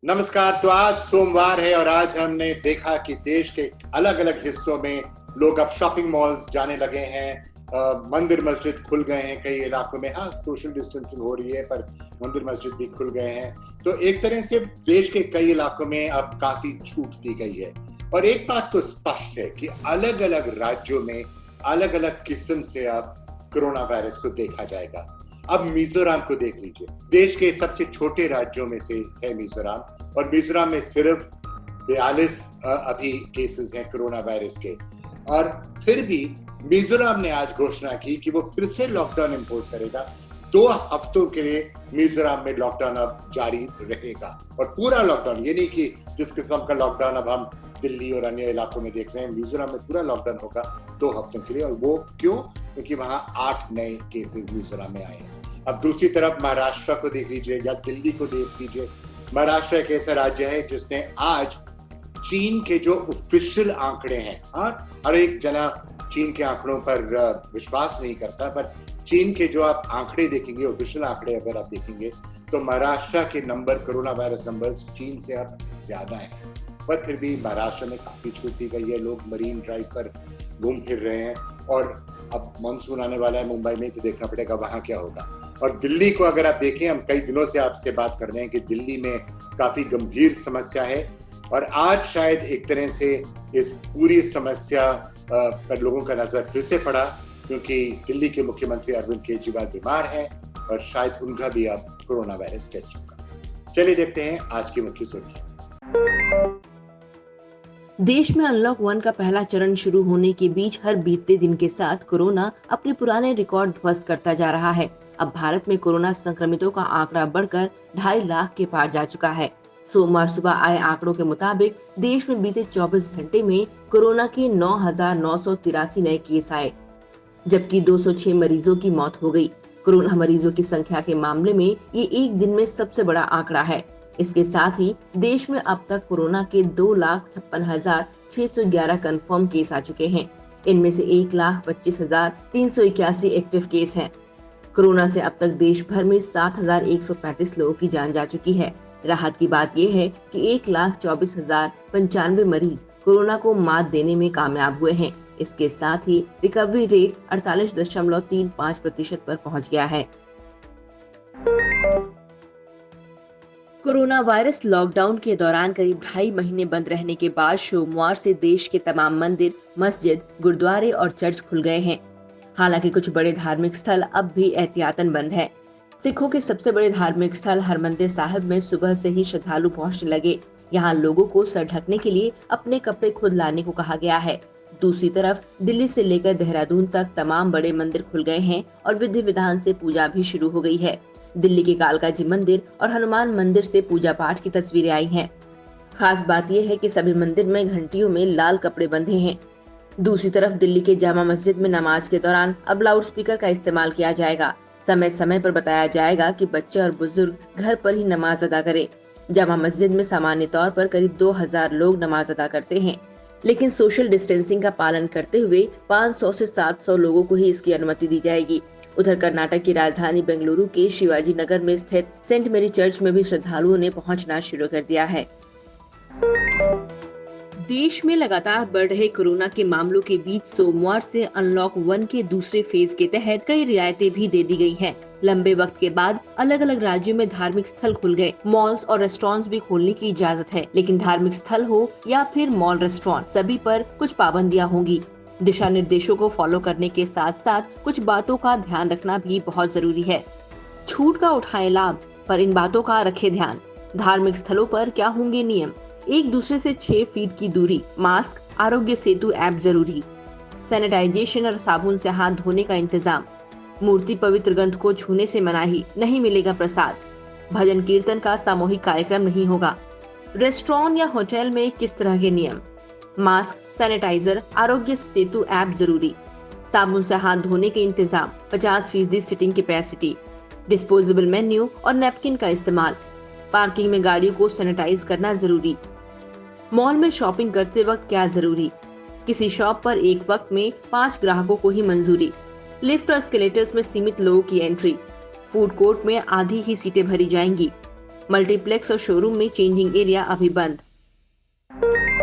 नमस्कार। तो आज सोमवार है और आज हमने देखा कि देश के अलग अलग हिस्सों में लोग अब शॉपिंग मॉल्स जाने लगे हैं। मंदिर मस्जिद खुल गए हैं कई इलाकों में। हाँ, सोशल डिस्टेंसिंग हो रही है पर मंदिर मस्जिद भी खुल गए हैं। तो एक तरह से देश के कई इलाकों में अब काफी छूट दी गई है। और एक बात तो स्पष्ट है कि अलग अलग राज्यों में अलग अलग किस्म से अब कोरोना वायरस को देखा जाएगा। अब मिजोरम को देख लीजिए, देश के सबसे छोटे राज्यों में से है मिजोरम, और मिजोरम में सिर्फ 42 अभी केसेस हैं कोरोना वायरस के। और फिर भी मिजोरम ने आज घोषणा की कि वो फिर से लॉकडाउन इम्पोज करेगा। 2 हफ्तों के लिए मिजोरम में लॉकडाउन अब जारी रहेगा, और पूरा लॉकडाउन, ये नहीं कि जिस किस्म का लॉकडाउन अब हम दिल्ली और अन्य इलाकों में देख रहे हैं, मिजोरम में पूरा लॉकडाउन होगा 2 हफ्तों के लिए। और वो क्यों? क्योंकि वहां 8 नए केसेस मिजोरम में आए हैं। अब दूसरी तरफ महाराष्ट्र को देख लीजिए या दिल्ली को देख लीजिए। महाराष्ट्र एक ऐसा राज्य है जिसने आज चीन के जो ऑफिशियल आंकड़े हैं, हर एक जना चीन के आंकड़ों पर विश्वास नहीं करता, पर चीन के जो आप आंकड़े देखेंगे, ऑफिशियल आंकड़े अगर आप देखेंगे, तो महाराष्ट्र के नंबर, कोरोना वायरस नंबर्स चीन से अब ज्यादा हैं। पर फिर भी महाराष्ट्र में काफी छूट दी गई है। लोग मरीन ड्राइव पर घूम फिर रहे हैं, और अब मानसून आने वाला है मुंबई में, तो देखना पड़ेगा वहां क्या होगा। और दिल्ली को अगर आप देखें, हम कई दिनों से आपसे बात कर रहे हैं कि दिल्ली में काफी गंभीर समस्या है, और आज शायद एक तरह से इस पूरी समस्या पर लोगों का नजर फिर से पड़ा, क्योंकि दिल्ली के मुख्यमंत्री अरविंद केजरीवाल बीमार हैं और शायद उनका भी अब कोरोना वायरस टेस्ट होगा। चलिए देखते हैं आज की मुख्य सुर्खियां। देश में अनलॉक 1 का पहला चरण शुरू होने के बीच हर बीतते दिन के साथ कोरोना अपने पुराने रिकॉर्ड ध्वस्त करता जा रहा है। अब भारत में कोरोना संक्रमितों का आंकड़ा बढ़कर 2.5 लाख के पार जा चुका है। सोमवार सुबह आए आंकड़ों के मुताबिक देश में बीते 24 घंटे में कोरोना के 9,983 नए केस आए, जबकि 206 मरीजों की मौत हो गई। कोरोना मरीजों की संख्या के मामले में ये एक दिन में सबसे बड़ा आंकड़ा है। इसके साथ ही देश में अब तक कोरोना के 2,56,611 कंफर्म केस आ चुके हैं। इनमें से 1,25,381 एक्टिव केस हैं। कोरोना से अब तक देश भर में 7,135 लोगों की जान जा चुकी है। राहत की बात यह है कि 1,24,095 मरीज कोरोना को मात देने में कामयाब हुए हैं। इसके साथ ही रिकवरी रेट 48.35% पर पहुंच गया है। कोरोना वायरस लॉकडाउन के दौरान करीब 2.5 महीने बंद रहने के बाद सोमवार से देश के तमाम मंदिर, मस्जिद, गुरुद्वारे और चर्च खुल गए हैं। हालांकि कुछ बड़े धार्मिक स्थल अब भी एहतियातन बंद हैं। सिखों के सबसे बड़े धार्मिक स्थल हरमंदिर साहिब में सुबह से ही श्रद्धालु पहुंचने लगे। यहाँ लोगों को सर ढकने के लिए अपने कपड़े खुद लाने को कहा गया है। दूसरी तरफ दिल्ली से लेकर देहरादून तक तमाम बड़े मंदिर खुल गए हैं और विधि विधान से पूजा भी शुरू हो गई है। दिल्ली के कालकाजी मंदिर और हनुमान मंदिर से पूजा पाठ की तस्वीरें आई हैं। खास बात यह है कि सभी मंदिर में घंटियों में लाल कपड़े बंधे हैं। दूसरी तरफ दिल्ली के जामा मस्जिद में नमाज के दौरान अब लाउड स्पीकर का इस्तेमाल किया जाएगा। समय समय पर बताया जाएगा कि बच्चे और बुजुर्ग घर पर ही नमाज अदा करें। जामा मस्जिद में सामान्य तौर पर करीब 2,000 लोग नमाज अदा करते हैं, लेकिन सोशल डिस्टेंसिंग का पालन करते हुए 500 से 700 लोगों को ही इसकी अनुमति दी जाएगी। उधर कर्नाटक की राजधानी बेंगलुरु के शिवाजी नगर में स्थित सेंट मेरी चर्च में भी श्रद्धालुओं ने पहुंचना शुरू कर दिया है। देश में लगातार बढ़ रहे कोरोना के मामलों के बीच सोमवार से अनलॉक 1 के दूसरे फेज के तहत कई रियायतें भी दे दी गई हैं। लंबे वक्त के बाद अलग अलग राज्यों में धार्मिक स्थल खुल गए। मॉल्स और रेस्टोरेंट्स भी खोलने की इजाजत है, लेकिन धार्मिक स्थल हो या फिर मॉल, रेस्टोरेंट, सभी पर कुछ पाबंदियां होंगी। दिशा निर्देशों को फॉलो करने के साथ साथ कुछ बातों का ध्यान रखना भी बहुत जरूरी है। छूट का उठाएं लाभ, पर इन बातों का रखें ध्यान। धार्मिक स्थलों पर क्या होंगे नियम? एक दूसरे से 6 फीट की दूरी, मास्क, आरोग्य सेतु ऐप जरूरी, सैनिटाइजेशन और साबुन से हाथ धोने का इंतजाम, मूर्ति पवित्र ग्रंथ को छूने से मनाही, नहीं मिलेगा प्रसाद, भजन कीर्तन का सामूहिक कार्यक्रम नहीं होगा। रेस्टोरेंट या होटल में किस तरह के नियम? Mask, sanitiser, Aarogya Setu app जरूरी, साबुन से हाथ धोने के इंतजाम, 50% सिटिंग कैपेसिटी, डिस्पोजेबल मेन्यू और नैपकिन का इस्तेमाल, पार्किंग में गाड़ियों को सैनिटाइज करना जरूरी। मॉल में शॉपिंग करते वक्त क्या जरूरी? किसी शॉप पर एक वक्त में 5 ग्राहकों को ही मंजूरी। लिफ्ट और एस्केलेटर्स में सीमित लोगों की एंट्री। फूड कोर्ट में आधी ही सीटें भरी जाएंगी। मल्टीप्लेक्स और शोरूम में चेंजिंग एरिया अभी बंद।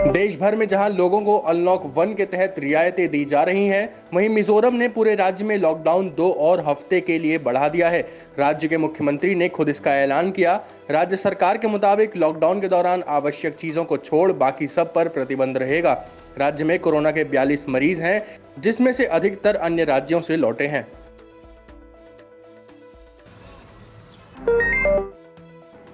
देश भर में जहां लोगों को अनलॉक 1 के तहत रियायतें दी जा रही हैं, वहीं मिजोरम ने पूरे राज्य में लॉकडाउन 2 और हफ्ते के लिए बढ़ा दिया है। राज्य के मुख्यमंत्री ने खुद इसका ऐलान किया। राज्य सरकार के मुताबिक लॉकडाउन के दौरान आवश्यक चीजों को छोड़ बाकी सब पर प्रतिबंध रहेगा। राज्य में कोरोना के 42 मरीज हैं, जिसमें से अधिकतर अन्य राज्यों से लौटे हैं।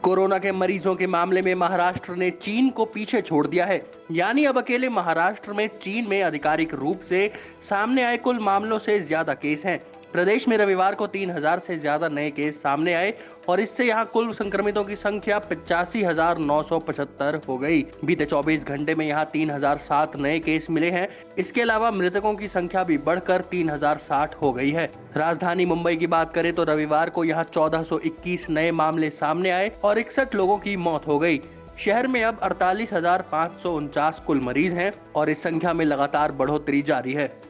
कोरोना के मरीजों के मामले में महाराष्ट्र ने चीन को पीछे छोड़ दिया है। यानी अब अकेले महाराष्ट्र में चीन में आधिकारिक रूप से सामने आए कुल मामलों से ज्यादा केस हैं। प्रदेश में रविवार को 3000 से ज्यादा नए केस सामने आए और इससे यहां कुल संक्रमितों की संख्या 85,975 हो गई। बीते 24 घंटे में यहां 3007 नए केस मिले हैं। इसके अलावा मृतकों की संख्या भी बढ़कर 3060 हो गई है। राजधानी मुंबई की बात करें तो रविवार को यहां 1421 नए मामले सामने आए और 61 लोगों की मौत हो गई। शहर में अब 48,549 कुल मरीज हैं और इस संख्या में लगातार बढ़ोतरी जारी है।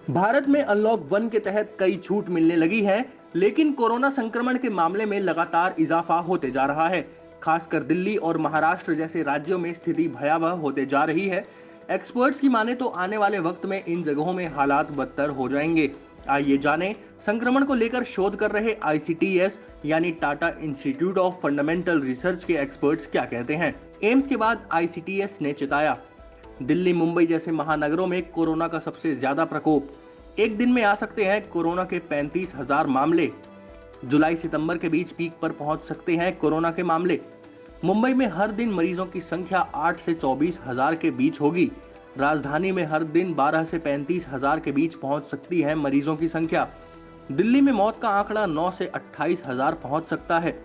भारत में अनलॉक 1 के तहत कई छूट मिलने लगी है, लेकिन कोरोना संक्रमण के मामले में लगातार इजाफा होते जा रहा है। खासकर दिल्ली और महाराष्ट्र जैसे राज्यों में स्थिति भयावह होते जा रही है। एक्सपर्ट्स की माने तो आने वाले वक्त में इन जगहों में हालात बदतर हो जाएंगे। आइए जानें संक्रमण को लेकर शोध कर रहे ICTS यानी Tata institute of fundamental research के एक्सपर्ट्स क्या कहते हैं। एम्स के बाद ICTS ने चिताया, दिल्ली मुंबई जैसे महानगरों में कोरोना का सबसे ज्यादा प्रकोप। एक दिन में आ सकते हैं कोरोना के 35,000 मामले। जुलाई सितंबर के बीच पीक पर पहुंच सकते हैं कोरोना के मामले। मुंबई में हर दिन मरीजों की संख्या 8 से 24,000 के बीच होगी। राजधानी में हर दिन 12 से 35,000 के बीच पहुंच सकती है मरीजों की संख्या। दिल्ली में मौत का आंकड़ा 9 से 28,000 पहुंच सकता है।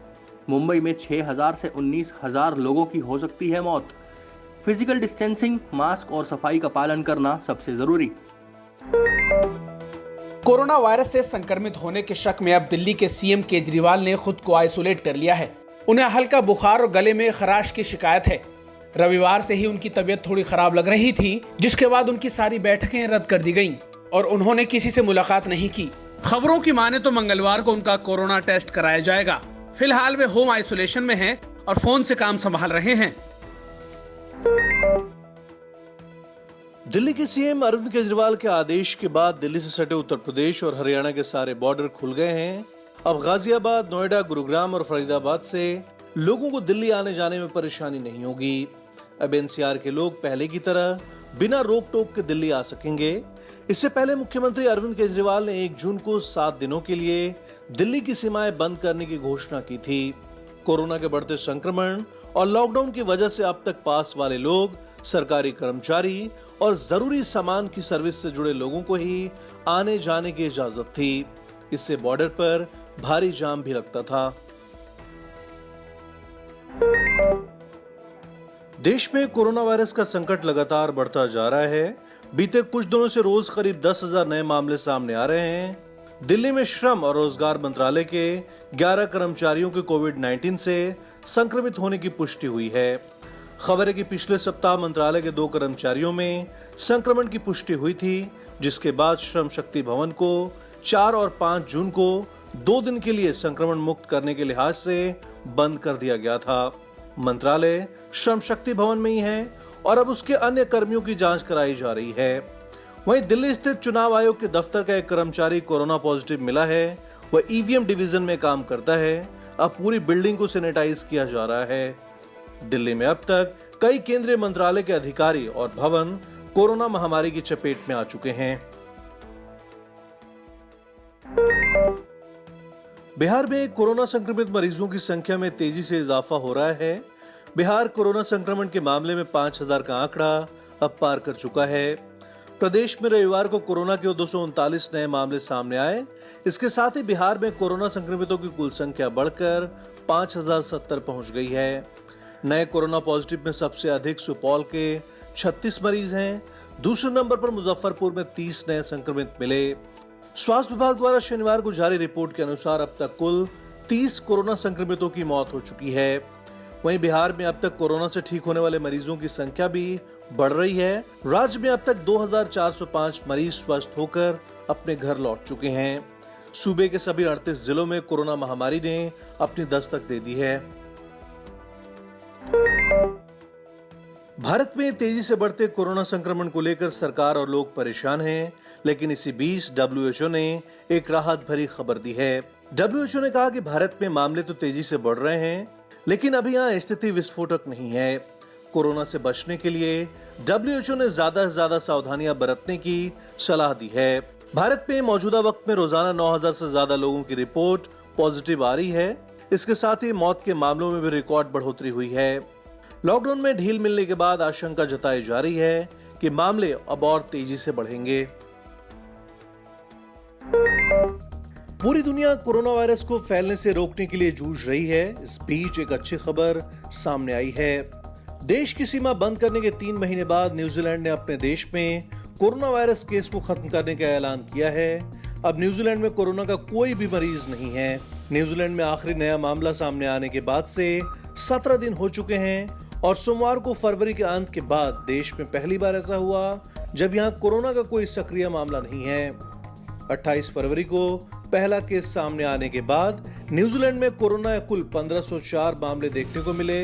मुंबई में 6,000 से 19,000 लोगों की हो सकती है मौत। फिजिकल डिस्टेंसिंग, मास्क और सफाई का पालन करना सबसे जरूरी। कोरोना वायरस से संक्रमित होने के शक में अब दिल्ली के CM केजरीवाल ने खुद को आइसोलेट कर लिया है। उन्हें हल्का बुखार और गले में खराश की शिकायत है। रविवार से ही उनकी तबीयत थोड़ी खराब लग रही थी, जिसके बाद उनकी सारी बैठकें रद्द कर दी गईं और उन्होंने किसी से मुलाकात नहीं की। खबरों की माने तो मंगलवार को उनका कोरोना टेस्ट कराया जाएगा। फिलहाल वे होम आइसोलेशन में हैं और फोन से काम संभाल रहे हैं। दिल्ली के CM अरविंद केजरीवाल के आदेश के बाद दिल्ली से सटे उत्तर प्रदेश और हरियाणा के सारे बॉर्डर खुल गए हैं। अब गाजियाबाद, नोएडा, गुरुग्राम और फरीदाबाद से लोगों को दिल्ली आने जाने में परेशानी नहीं होगी। अब NCR के लोग पहले की तरह बिना रोक टोक के दिल्ली आ सकेंगे। इससे पहले मुख्यमंत्री अरविंद केजरीवाल ने 1 जून को 7 दिनों के लिए दिल्ली की सीमाएं बंद करने की घोषणा की थी। कोरोना के बढ़ते संक्रमण और लॉकडाउन की वजह से अब तक पास वाले लोग, सरकारी कर्मचारी और जरूरी सामान की सर्विस से जुड़े लोगों को ही आने जाने की इजाजत थी। इससे बॉर्डर पर भारी जाम भी लगता था। देश में कोरोना वायरस का संकट लगातार बढ़ता जा रहा है। बीते कुछ दिनों से रोज करीब 10,000 नए मामले सामने आ रहे हैं। दिल्ली में श्रम और रोजगार मंत्रालय के 11 कर्मचारियों के कोविड-19 से संक्रमित होने की पुष्टि हुई है। खबर है कि पिछले सप्ताह मंत्रालय के 2 कर्मचारियों में संक्रमण की पुष्टि हुई थी, जिसके बाद श्रम शक्ति भवन को 4 और 5 जून को 2 दिन के लिए संक्रमण मुक्त करने के लिहाज से बंद कर दिया गया था। मंत्रालय श्रम शक्ति भवन में ही है और अब उसके अन्य कर्मियों की जांच कराई जा रही है। वहीं दिल्ली स्थित चुनाव आयोग के दफ्तर का एक कर्मचारी कोरोना पॉजिटिव मिला है। वह EVM डिवीजन में काम करता है। अब पूरी बिल्डिंग को सैनिटाइज किया जा रहा है। दिल्ली में अब तक कई केंद्रीय मंत्रालय के अधिकारी और भवन कोरोना महामारी की चपेट में आ चुके हैं। बिहार में कोरोना संक्रमित मरीजों की संख्या में तेजी से इजाफा हो रहा है। बिहार कोरोना संक्रमण के मामले में 5,000 का आंकड़ा अब पार कर चुका है। प्रदेश में रविवार को कोरोना के 239 नए मामले सामने आए। इसके साथ ही बिहार में कोरोना संक्रमितों की कुल संख्या बढ़कर 5,070 पहुंच गई है। नए कोरोना पॉजिटिव में सबसे अधिक सुपौल के 36 मरीज हैं। दूसरे नंबर पर मुजफ्फरपुर में 30 नए संक्रमित मिले। स्वास्थ्य विभाग द्वारा शनिवार को जारी रिपोर्ट के अनुसार अब तक कुल 30 कोरोना संक्रमितों की मौत हो चुकी है। वहीं बिहार में अब तक कोरोना से ठीक होने वाले मरीजों की संख्या भी बढ़ रही है। राज्य में अब तक 2,405 मरीज स्वस्थ होकर अपने घर लौट चुके हैं। सूबे के सभी 38 जिलों में कोरोना महामारी ने अपनी दस्तक दे दी है। भारत में तेजी से बढ़ते कोरोना संक्रमण को लेकर सरकार और लोग परेशान हैं, लेकिन इसी बीच WHO ने एक राहत भरी खबर दी है। WHO ने कहा कि भारत में मामले तो तेजी से बढ़ रहे हैं, लेकिन अभी यहाँ स्थिति विस्फोटक नहीं है। कोरोना से बचने के लिए WHO ने ज्यादा से ज्यादा सावधानियां बरतने की सलाह दी है। भारत में मौजूदा वक्त में रोजाना 9000 से ज्यादा लोगों की रिपोर्ट पॉजिटिव आ रही है। इसके साथ ही मौत के मामलों में भी रिकॉर्ड बढ़ोतरी हुई है। लॉकडाउन में ढील मिलने के बाद आशंका जताई जा रही है कि मामले अब और तेजी से बढ़ेंगे। पूरी दुनिया कोरोना वायरस को फैलने से रोकने के लिए जूझ रही है। इस बीच एक अच्छी खबर सामने आई है। देश की सीमा बंद करने के 3 महीने बाद न्यूजीलैंड ने अपने देश में कोरोना वायरस केस को खत्म करने का ऐलान किया है। अब न्यूजीलैंड में कोरोना का कोई भी मरीज नहीं है। न्यूजीलैंड में आखिरी नया मामला सामने आने के बाद से 17 दिन हो चुके हैं और सोमवार को फरवरी के अंत के बाद देश में पहली बार ऐसा हुआ जब यहां कोरोना का कोई सक्रिय मामला नहीं है। 28 फरवरी को पहला केस सामने आने के बाद न्यूजीलैंड में कोरोना कुल 1504 मामले देखने को मिले।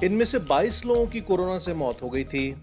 इनमें से 22 लोगों की कोरोना से मौत हो गई थी।